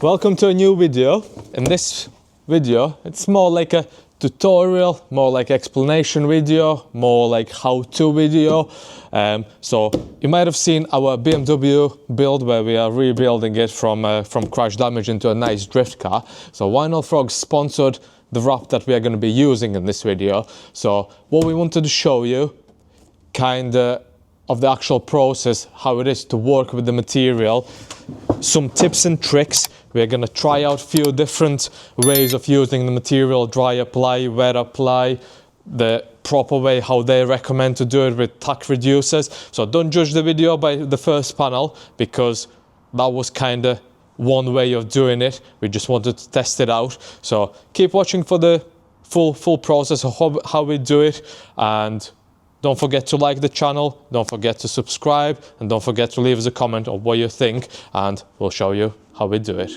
Welcome to a new video. In this video, it's more like a tutorial, more like explanation video, more like how-to video. So you might have seen our BMW build where we are rebuilding it from crash damage into a nice drift car. So Vinyl Frog sponsored the wrap that we are going to be using in this video. So what we wanted to show you, kind of the actual process, how it is to work with the material, some tips and tricks. We're going to try out a few different ways of using the material: dry apply, wet apply, the proper way how they recommend to do it with tack reducers. So don't judge the video by the first panel, because that was kind of one way of doing it. We just wanted to test it out. So keep watching for the full process of how we do it, and don't forget to like the channel, don't forget to subscribe, and don't forget to leave us a comment of what you think, and we'll show you how we do it.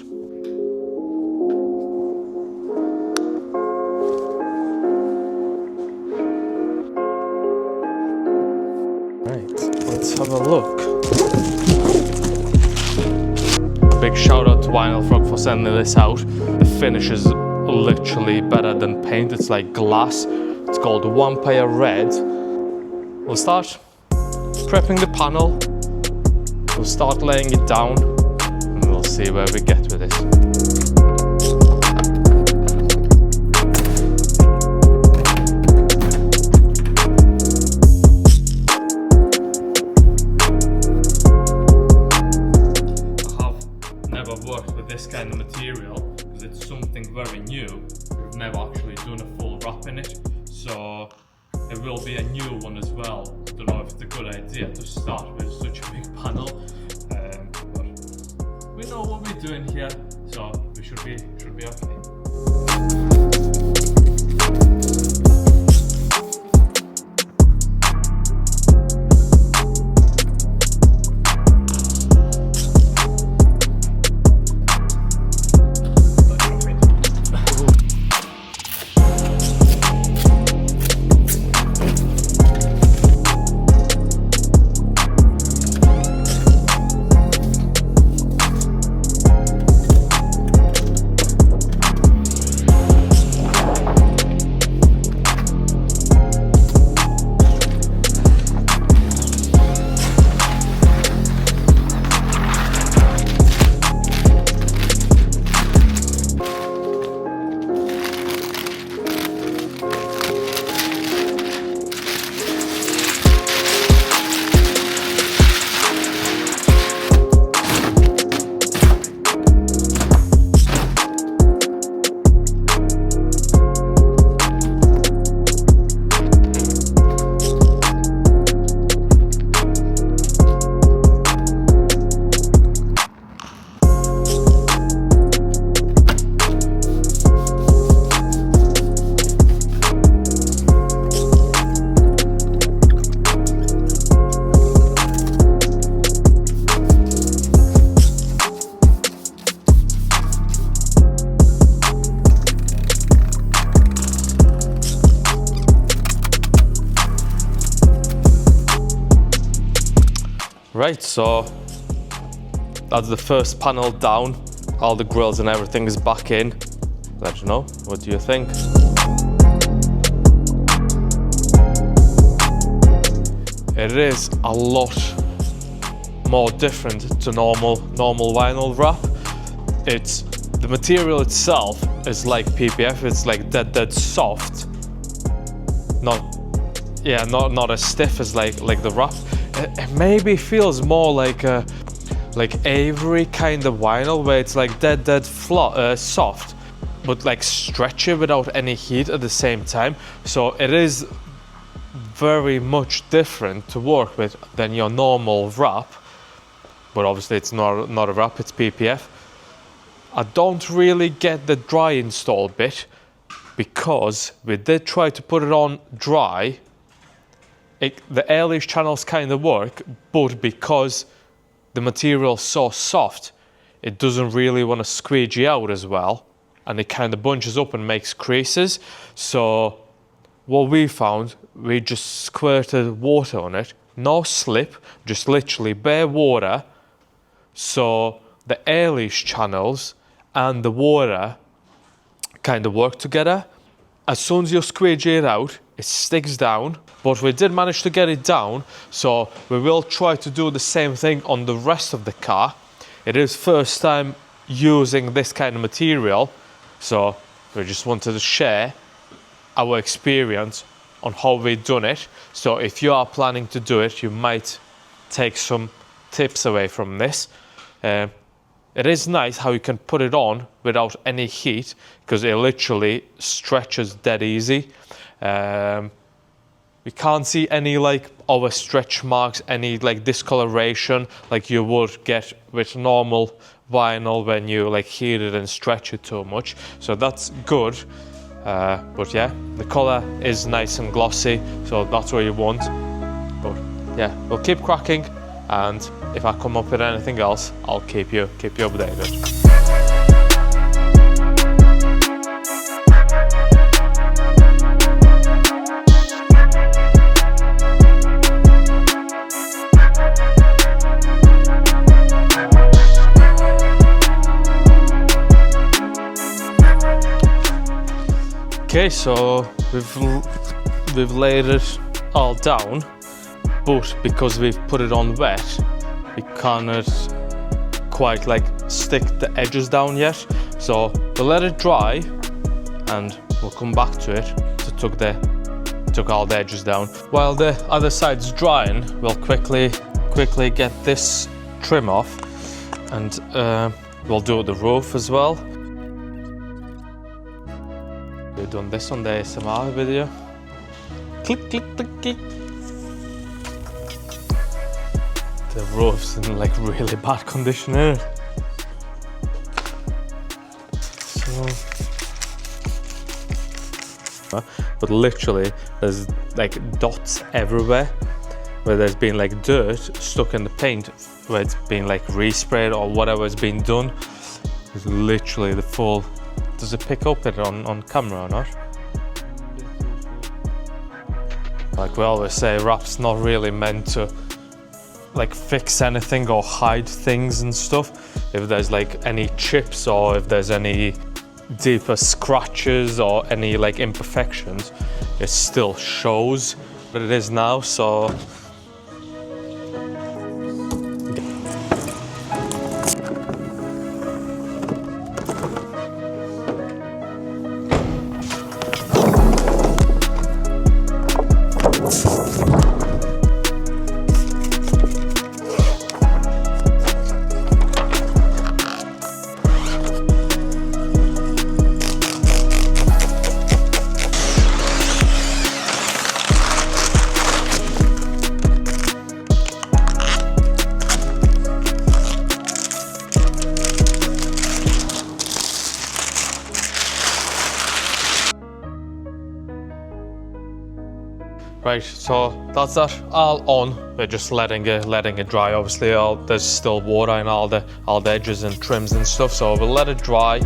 Right, let's have a look. Big shout out to Vinyl Frog for sending this out. The finish is literally better than paint, it's like glass. It's called Vampire Red. We'll start prepping the panel, we'll start laying it down, and we'll see where we get with it. I have never worked with this kind of material because it's something very new. We've never actually done a full wrap in it, so it will be a new one as well. Don't know if it's a good idea to start with such a big panel, but we know what we're doing here, so we should be okay. Right, so that's the first panel down. All the grills and everything is back in. Let you know, what do you think? It is a lot more different to normal vinyl wrap. It's the material itself is like PPF. It's like dead soft. Not as stiff as like the wrap. It maybe feels more like Avery kind of vinyl, where it's like dead soft, but like stretchy without any heat at the same time. So it is very much different to work with than your normal wrap, but obviously it's not a wrap, it's PPF. I don't really get the dry install bit, because we did try to put it on dry. The airleash channels kind of work, but because the material's so soft, it doesn't really want to squeegee out as well, and it kind of bunches up and makes creases. So what we found, we just squirted water on it, no slip, just literally bare water, so the airleash channels and the water kind of work together. As soon as you squeegee it out, it sticks down, but we did manage to get it down, so we will try to do the same thing on the rest of the car. It is first time using this kind of material, so we just wanted to share our experience on how we've done it. So if you are planning to do it, you might take some tips away from this. It is nice how you can put it on without any heat, because it literally stretches dead easy. We can't see any like over stretch marks, any like discoloration like you would get with normal vinyl when you like heat it and stretch it too much. So that's good. But yeah, the color is nice and glossy, so that's what you want. But yeah, we'll keep cracking, and if I come up with anything else, I'll keep you updated. Okay, so we've laid it all down, but because we've put it on wet, we cannot quite like stick the edges down yet. So we'll let it dry and we'll come back to it to took all the edges down. While the other side's drying, we'll quickly get this trim off, and we'll do the roof as well. We've done this on the ASMR video. Click, click, click, click. The roof's in like really bad condition here. But literally there's like dots everywhere where there's been like dirt stuck in the paint, where it's been like resprayed or whatever has been done. It's literally the full. Does it pick up it on camera or not? Like we always say, rap's not really meant to like fix anything or hide things and stuff. If there's like any chips or if there's any deeper scratches or any like imperfections, it still shows what it is now. So right, so that's that all on. We're just letting it dry. Obviously, there's still water in all the edges and trims and stuff. So we'll let it dry,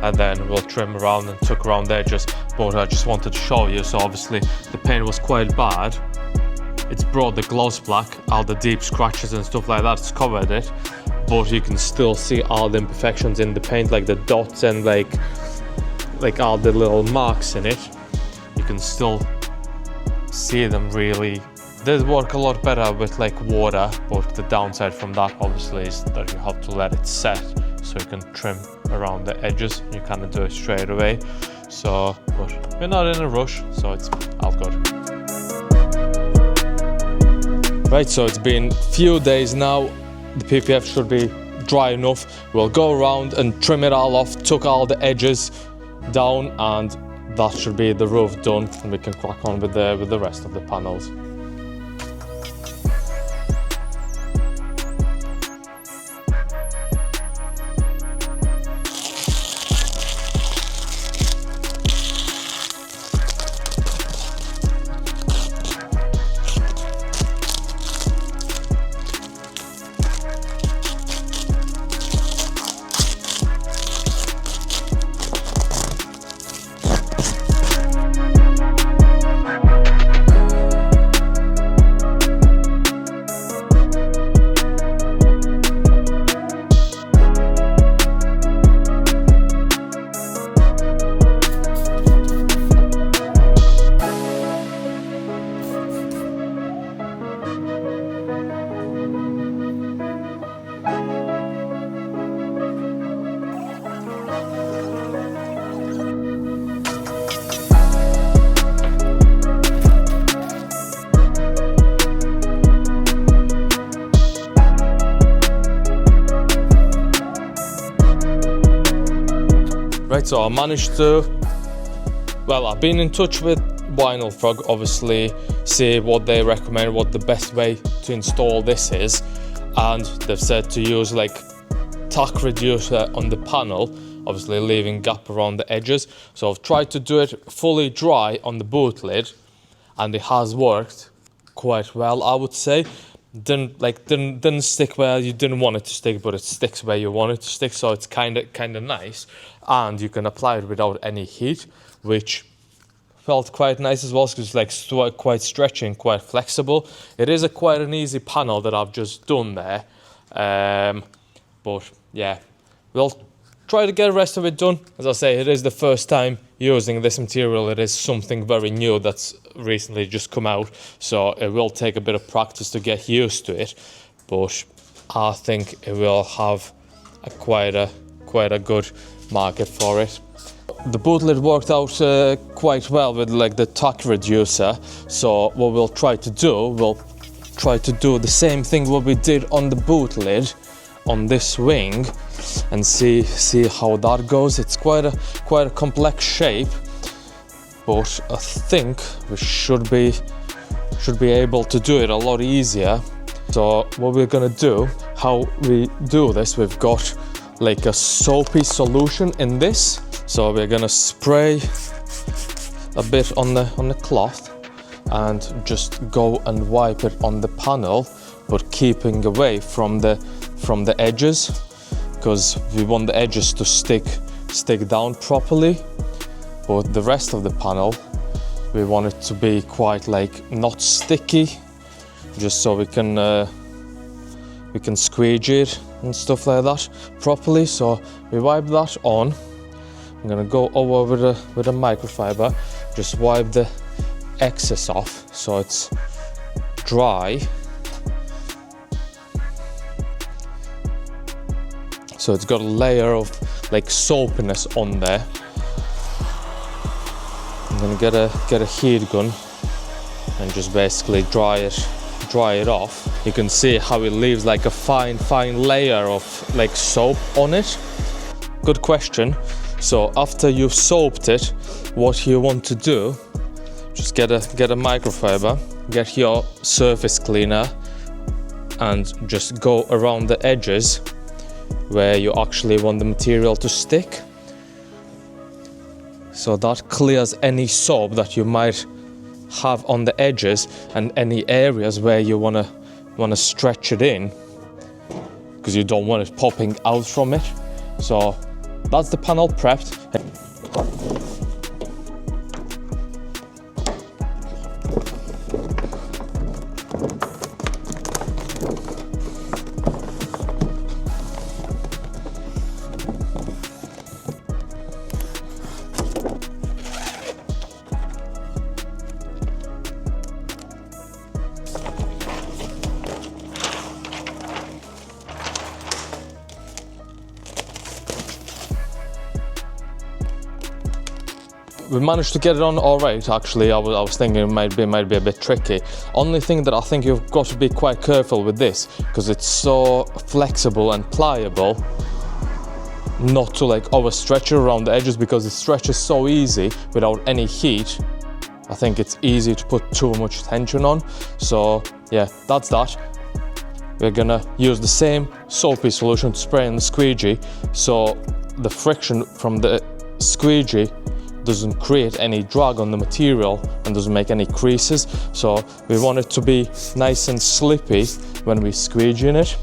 and then we'll trim around and tuck around the edges. But I just wanted to show you. So obviously, the paint was quite bad. It's brought the gloss black, all the deep scratches and stuff like that. It's covered it, but you can still see all the imperfections in the paint, like the dots and like all the little marks in it. You can still see them really. They work a lot better with like water, but the downside from that obviously is that you have to let it set so you can trim around the edges. You can't do it straight away. So, but we're not in a rush, so it's all good. Right, so it's been a few days now. The PPF should be dry enough. We'll go around and trim it all off, tuck all the edges down, and that should be the roof done, and we can crack on with the rest of the panels. Right, so I managed to, well, I've been in touch with Vinyl Frog, obviously, see what they recommend, what the best way to install this is, and they've said to use like tack reducer on the panel, obviously leaving gap around the edges. So I've tried to do it fully dry on the boot lid, and it has worked quite well, I would say. Didn't stick where you didn't want it to stick, but it sticks where you want it to stick, so it's kind of nice, and you can apply it without any heat, which felt quite nice as well, because it's like quite stretching, quite flexible. It is quite an easy panel that I've just done there, but yeah, we'll try to get the rest of it done. As I say, it is the first time using this material. It is something very new that's recently just come out, so it will take a bit of practice to get used to it, but I think it will have quite a good market for it. The boot lid worked out quite well with like the tack reducer, so what we'll try to do the same thing what we did on the boot lid on this wing, and see how that goes. It's quite a complex shape, but I think we should be able to do it a lot easier. So what we're gonna do, how we do this, we've got like a soapy solution in this. So we're gonna spray a bit on the cloth and just go and wipe it on the panel, but keeping away from the edges, because we want the edges to stick down properly. But the rest of the panel, we want it to be quite like not sticky, just so we can squeegee it and stuff like that properly. So we wipe that on. I'm gonna go over with a microfiber, just wipe the excess off so it's dry. So it's got a layer of like soapiness on there. I'm gonna get a heat gun and just basically dry it off. You can see how it leaves like a fine layer of like soap on it. Good question. So after you've soaped it, what you want to do, just get a microfiber, get your surface cleaner, and just go around the edges where you actually want the material to stick. So that clears any soap that you might have on the edges and any areas where you wanna stretch it in, because you don't want it popping out from it. So that's the panel prepped. We managed to get it on all right, actually. I was thinking it might be a bit tricky. Only thing that I think you've got to be quite careful with this, because it's so flexible and pliable, not to like overstretch it around the edges, because it stretches so easy without any heat. I think it's easy to put too much tension on. So yeah, that's that. We're gonna use the same soapy solution to spray in the squeegee, so the friction from the squeegee doesn't create any drag on the material and doesn't make any creases. So we want it to be nice and slippy when we squeegee in it.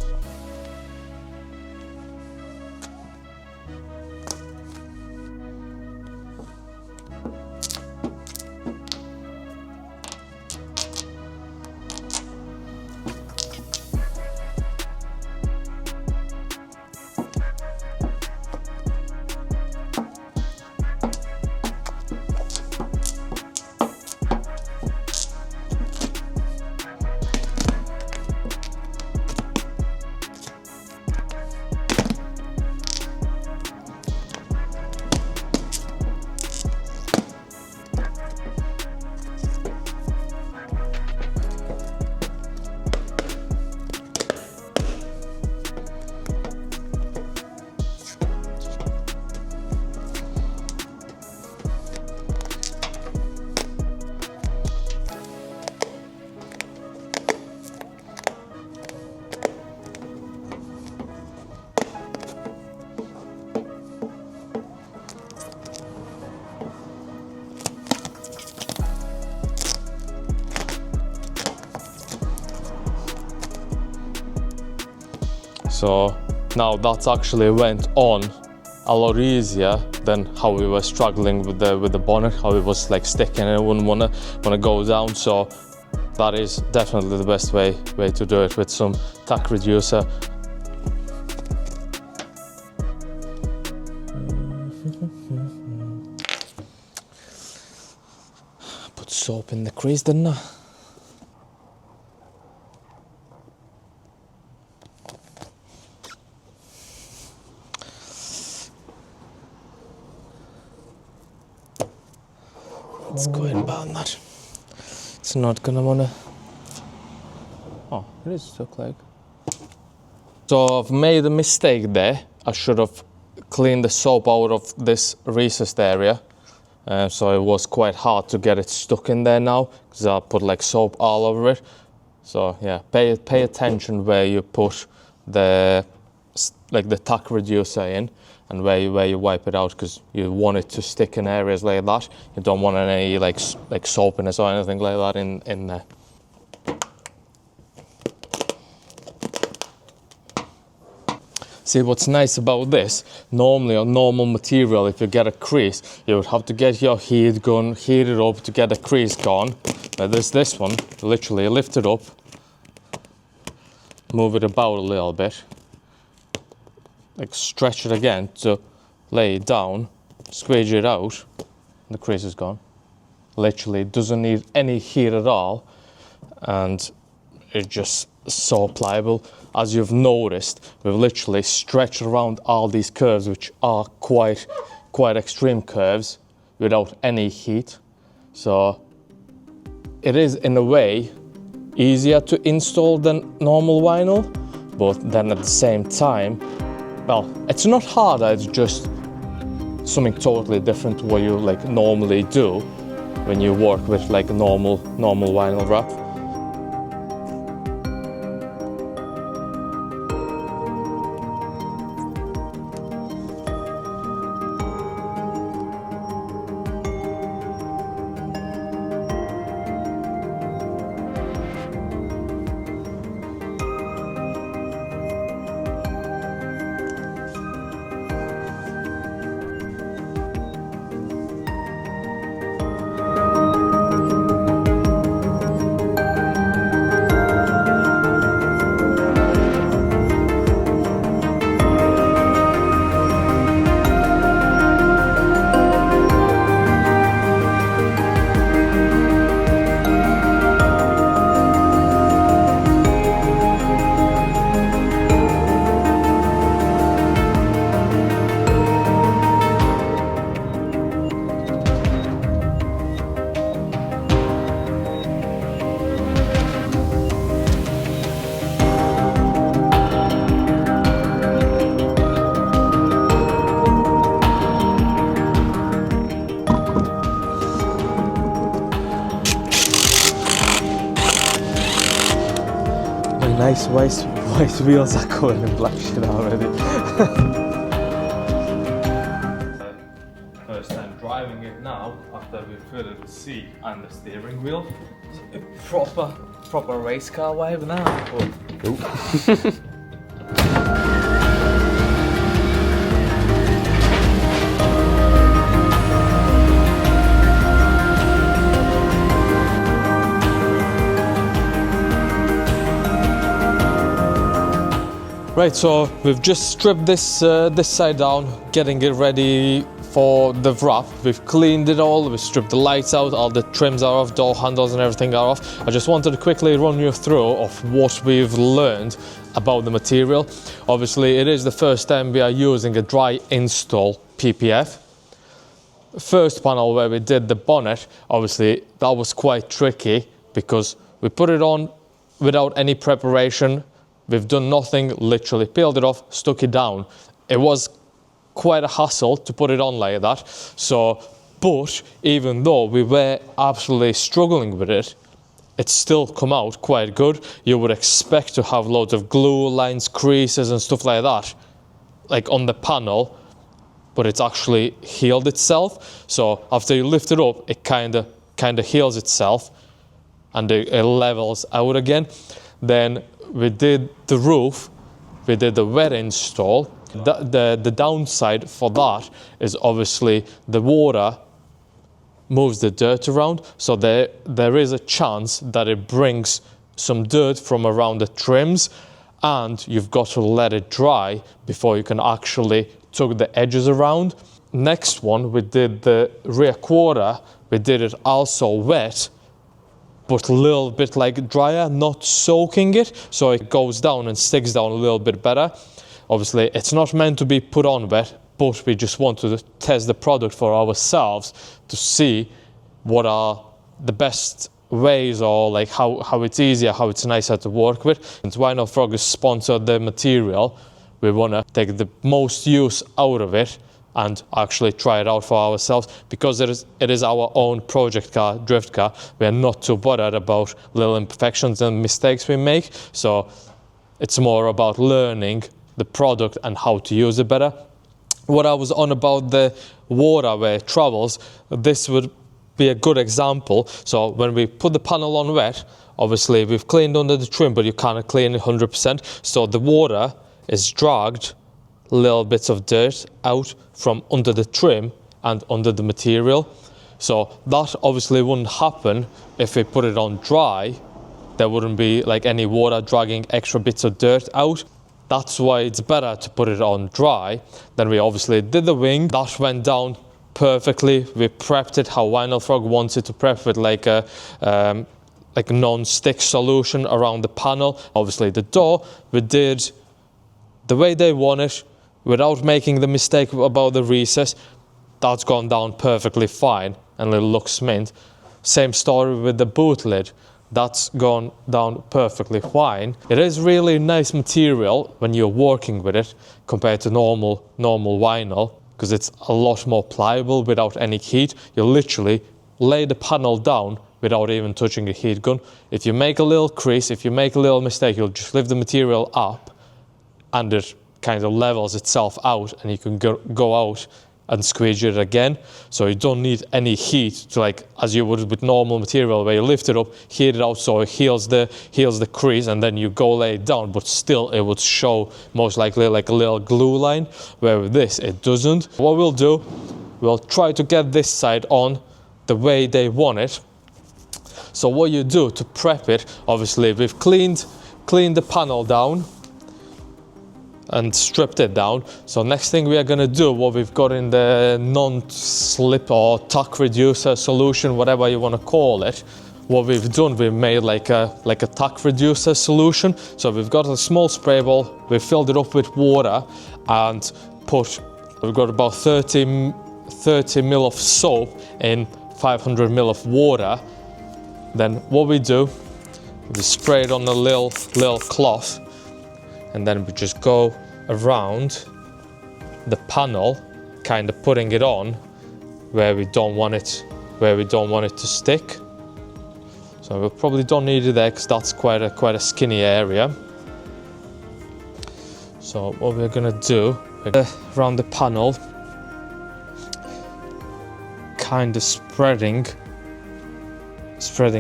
So now that's actually went on a lot easier than how we were struggling with the bonnet, how it was like sticking and it wouldn't wanna go down. So that is definitely the best way to do it, with some tack reducer. Put soap in the crease, didn't I? It's going about that. It's not gonna wanna. Oh, it is stuck like. So I've made a mistake there. I should have cleaned the soap out of this recessed area. So it was quite hard to get it stuck in there now, because I put like soap all over it. So yeah, pay attention where you put the tack reducer in, and where you wipe it out, because you want it to stick in areas like that. You don't want any like soapiness or anything like that in there. See, what's nice about this, normally on normal material, if you get a crease, you would have to get your heat gun, heat it up to get the crease gone. But this one, literally lift it up, move it about a little bit, like stretch it again to lay it down, squeeze it out, and the crease is gone. Literally, it doesn't need any heat at all, and it's just so pliable. As you've noticed, we've literally stretched around all these curves, which are quite extreme curves, without any heat. So it is, in a way, easier to install than normal vinyl, but then at the same time, well, it's not harder, it's just something totally different to what you like normally do when you work with like a normal vinyl wrap. Nice white wheels are covered in black shit already. First time driving it now, after we fitted the seat and the steering wheel. It's a proper race car vibe now. Oh. Right, so we've just stripped this side down, getting it ready for the wrap. We've cleaned it all, we've stripped the lights out, all the trims are off, door handles and everything are off. I just wanted to quickly run you through of what we've learned about the material. Obviously, it is the first time we are using a dry install PPF. First panel where we did the bonnet, obviously that was quite tricky because we put it on without any preparation. We've done nothing, literally peeled it off, stuck it down. It was quite a hassle to put it on like that. So, but even though we were absolutely struggling with it, it's still come out quite good. You would expect to have loads of glue lines, creases and stuff like that, like on the panel, but it's actually healed itself. So after you lift it up, it kind of heals itself and it levels out again. Then we did the roof, we did the wet install. The downside for that is obviously the water moves the dirt around, so there is a chance that it brings some dirt from around the trims, and you've got to let it dry before you can actually tuck the edges around. Next one, we did the rear quarter. We did it also wet, but a little bit like drier, not soaking it, so it goes down and sticks down a little bit better. Obviously, it's not meant to be put on wet, but we just want to test the product for ourselves to see what are the best ways, or like how it's easier, how it's nicer to work with. And Vinyl Frog has sponsored the material. We want to take the most use out of it and actually try it out for ourselves, because it is our own project car, drift car. We are not too bothered about little imperfections and mistakes we make, so it's more about learning the product and how to use it better. What I was on about the water where it travels, this would be a good example. So when we put the panel on wet, obviously we've cleaned under the trim, but you can't clean it 100%. So the water is dragged little bits of dirt out from under the trim and under the material. So that obviously wouldn't happen if we put it on dry. There wouldn't be like any water dragging extra bits of dirt out. That's why it's better to put it on dry. Then we obviously did the wing. That went down perfectly. We prepped it how Vinyl Frog wants it to prep, with like a non-stick solution around the panel. Obviously the door, we did the way they want it, without making the mistake about the recess. That's gone down perfectly fine and it looks mint. Same story with the boot lid. That's gone down perfectly fine. It is really nice material when you're working with it compared to normal vinyl, because it's a lot more pliable without any heat. You literally lay the panel down without even touching a heat gun. If you make a little crease, if you make a little mistake, you'll just lift the material up and it kind of levels itself out, and you can go out and squeeze it again. So you don't need any heat to, like as you would with normal material, where you lift it up, heat it out so it heals the crease, and then you go lay it down, but still it would show most likely like a little glue line, where with this it doesn't. What we'll do, we'll try to get this side on the way they want it. So what you do to prep it, obviously we've cleaned the panel down and stripped it down. So next thing we are going to do, what we've got in the non-slip or tack reducer solution, whatever you want to call it, what we've done, we've made like a tack reducer solution. So we've got a small spray ball, we've filled it up with water, and we've got about 30 ml of soap in 500 ml of water. Then what we do, we spray it on a little cloth, and then we just go around the panel, kind of putting it on where we don't want it to stick. So we probably don't need it there, because that's quite a skinny area. So what we're gonna do, around the panel, kind of spreading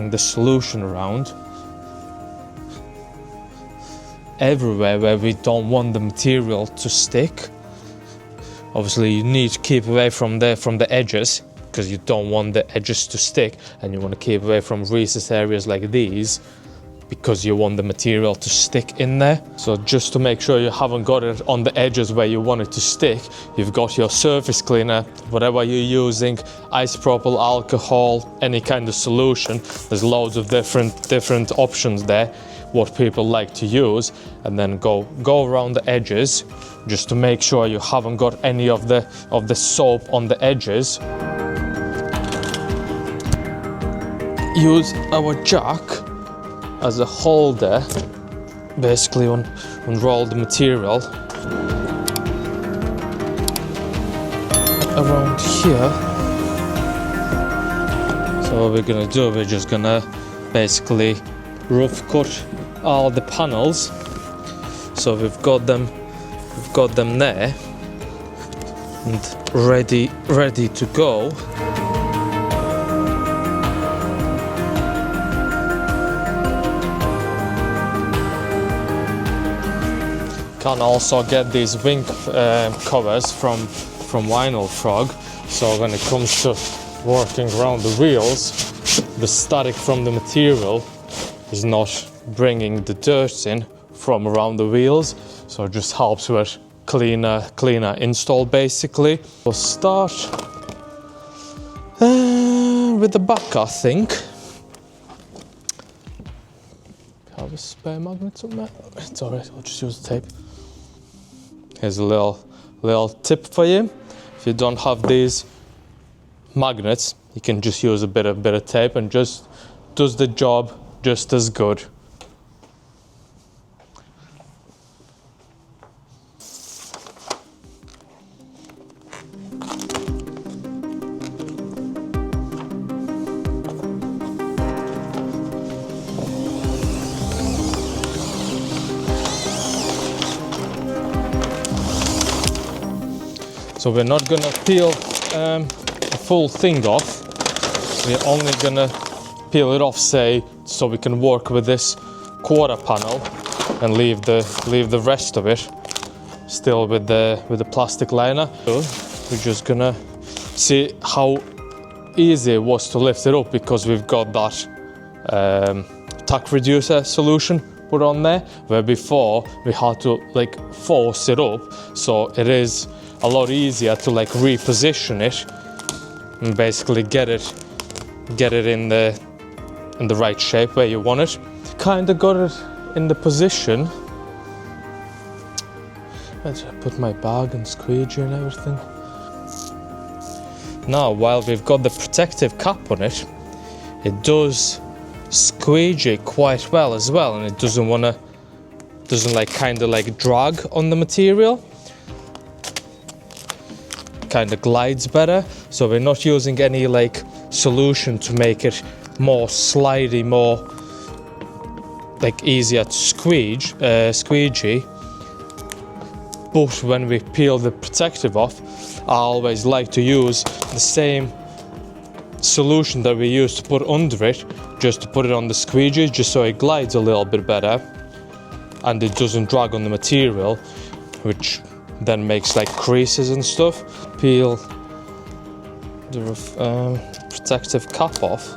the solution around everywhere where we don't want the material to stick. Obviously you need to keep away from the edges, because you don't want the edges to stick, and you want to keep away from recess areas like these, because you want the material to stick in there. So just to make sure you haven't got it on the edges where you want it to stick, you've got your surface cleaner, whatever you're using, isopropyl, alcohol, any kind of solution. There's loads of different options there, what people like to use, and then go around the edges just to make sure you haven't got any of the soap on the edges. Use our jack as a holder, basically unroll the material around here. So what we're gonna do, we're just gonna basically rough cut all the panels. So we've got them there and ready to go. Can also get these wing covers from Vinyl Frog, so when it comes to working around the wheels, the static from the material is not bringing the dirt in from around the wheels, so it just helps with cleaner install basically. We'll start with the back, I think. Have a spare magnet somewhere? It's alright, I'll just use the tape. Here's a little tip for you. If you don't have these magnets, you can just use a bit of tape and just does the job just as good. So we're not gonna peel the full thing off. We're only gonna peel it off, say, so we can work with this quarter panel and leave the rest of it still with the plastic liner. So we're just gonna see how easy it was to lift it up, because we've got that tack reducer solution put on there, where before we had to like force it up. So it is a lot easier to like reposition it and basically get it in the right shape where you want it. Kind of got it in the position. I put my bag and squeegee and everything. Now, while we've got the protective cap on it, it does squeegee quite well as well, and it doesn't kind of like drag on the material. Kind of glides better, so we're not using any like solution to make it more slidey, more like easier to squeegee. But when we peel the protective off, I always like to use the same solution that we used to put under it, just to put it on the squeegee, just so it glides a little bit better and it doesn't drag on the material, which then makes like creases and stuff. Peel the protective cap off,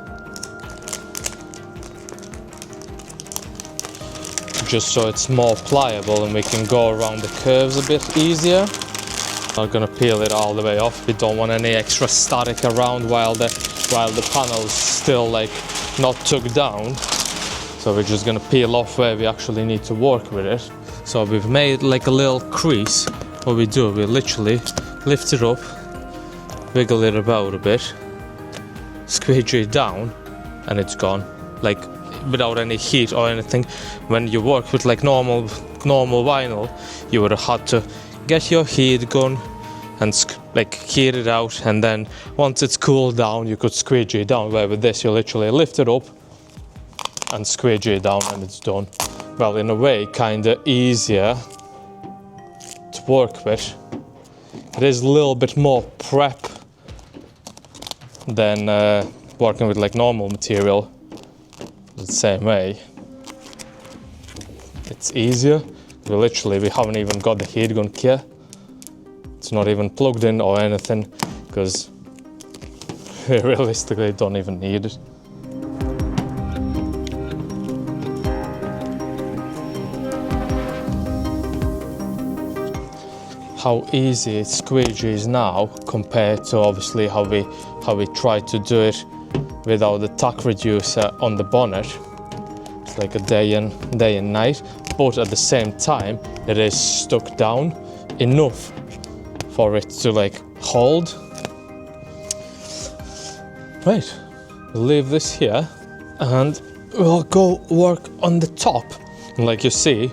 just so it's more pliable and we can go around the curves a bit easier. Not gonna peel it all the way off. We don't want any extra static around while the panel's still like not tucked down. So we're just gonna peel off where we actually need to work with it. So we've made like a little crease. What we do, we literally lift it up, wiggle it about a bit, squeegee it down, and it's gone. Like without any heat or anything. When you work with like normal vinyl, you would have had to get your heat gun and like heat it out, and then once it's cooled down, you could squeegee it down. Where with this, you literally lift it up and squeegee it down, and it's done. Well, in a way, kind of easier to work with. It is a little bit more prep than working with like normal material. The same way, it's easier. We haven't even got the heat gun here. It's not even plugged in or anything, because we realistically don't even need it. How easy it squeegees now compared to obviously how we tried to do it without the tack reducer on the bonnet. It's like a day and night, but at the same time it is stuck down enough for it to like hold. Right, we'll leave this here and we'll go work on the top. And like you see,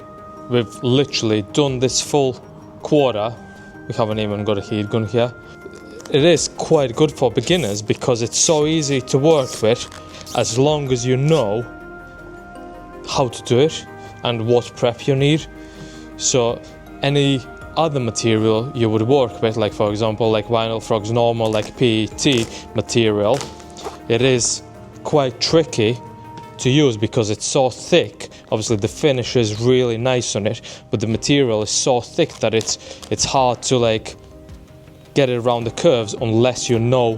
we've literally done this full quarter. We haven't even got a heat gun here. It is quite good for beginners because it's so easy to work with as long as you know how to do it and what prep you need. So any other material you would work with, like for example like Vinyl Frog's normal like PET material, it is quite tricky to use because it's so thick Obviously the finish is really nice on it, but the material is so thick that it's hard to like get it around the curves unless you know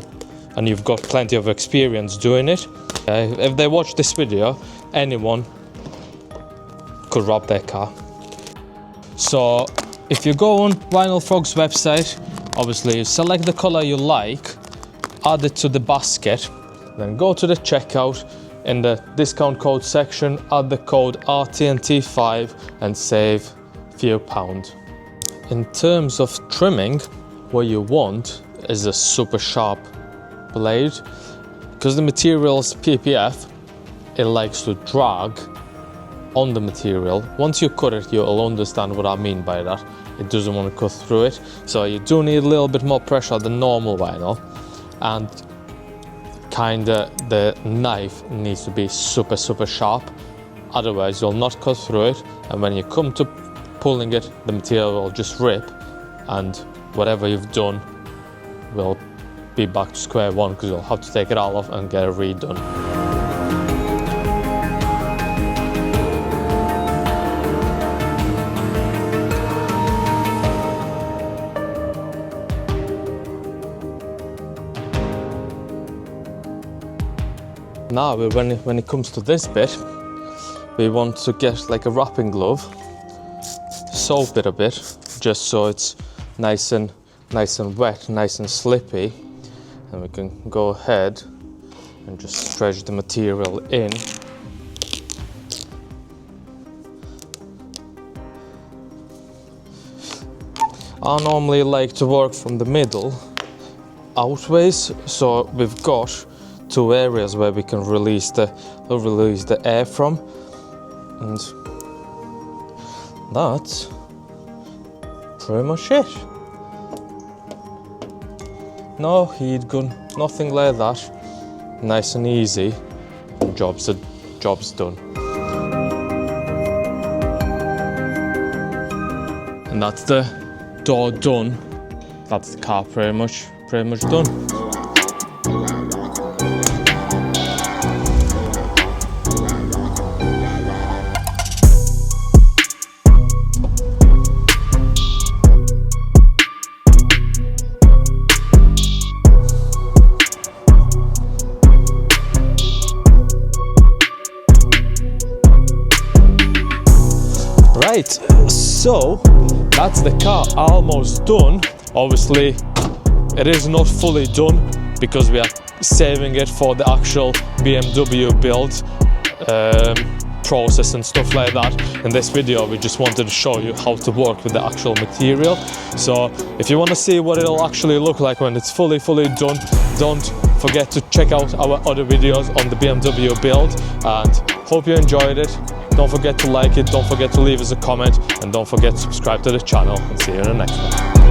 and you've got plenty of experience doing it. If they watch this video, anyone could rob their car. So if you go on Vinyl Frog's website, obviously you select the color you like, add it to the basket, then go to the checkout. In the discount code section, add the code RTNT5 and save a few pounds. In terms of trimming, what you want is a super sharp blade. Because the material's PPF, it likes to drag on the material. Once you cut it, you'll understand what I mean by that. It doesn't want to cut through it. So you do need a little bit more pressure than normal vinyl. And kinda the knife needs to be super sharp, otherwise you'll not cut through it, and when you come to pulling it, the material will just rip and whatever you've done will be back to square one, because you'll have to take it all off and get it redone. Now, when it comes to this bit, we want to get like a wrapping glove, soap it a bit, just so it's nice and wet, nice and slippy, and we can go ahead and just stretch the material in. I normally like to work from the middle outwards, so we've got two areas where we can release the air from, and that's pretty much it. No heat gun, nothing like that. Nice and easy, and job's done. And that's the door done. That's the car pretty much done. Right, so that's the car almost done. Obviously, it is not fully done because we are saving it for the actual BMW build process and stuff like that. In this video, we just wanted to show you how to work with the actual material. So if you want to see what it'll actually look like when it's fully done, don't forget to check out our other videos on the BMW build, and hope you enjoyed it. Don't forget to like it, don't forget to leave us a comment, and don't forget to subscribe to the channel, and see you in the next one.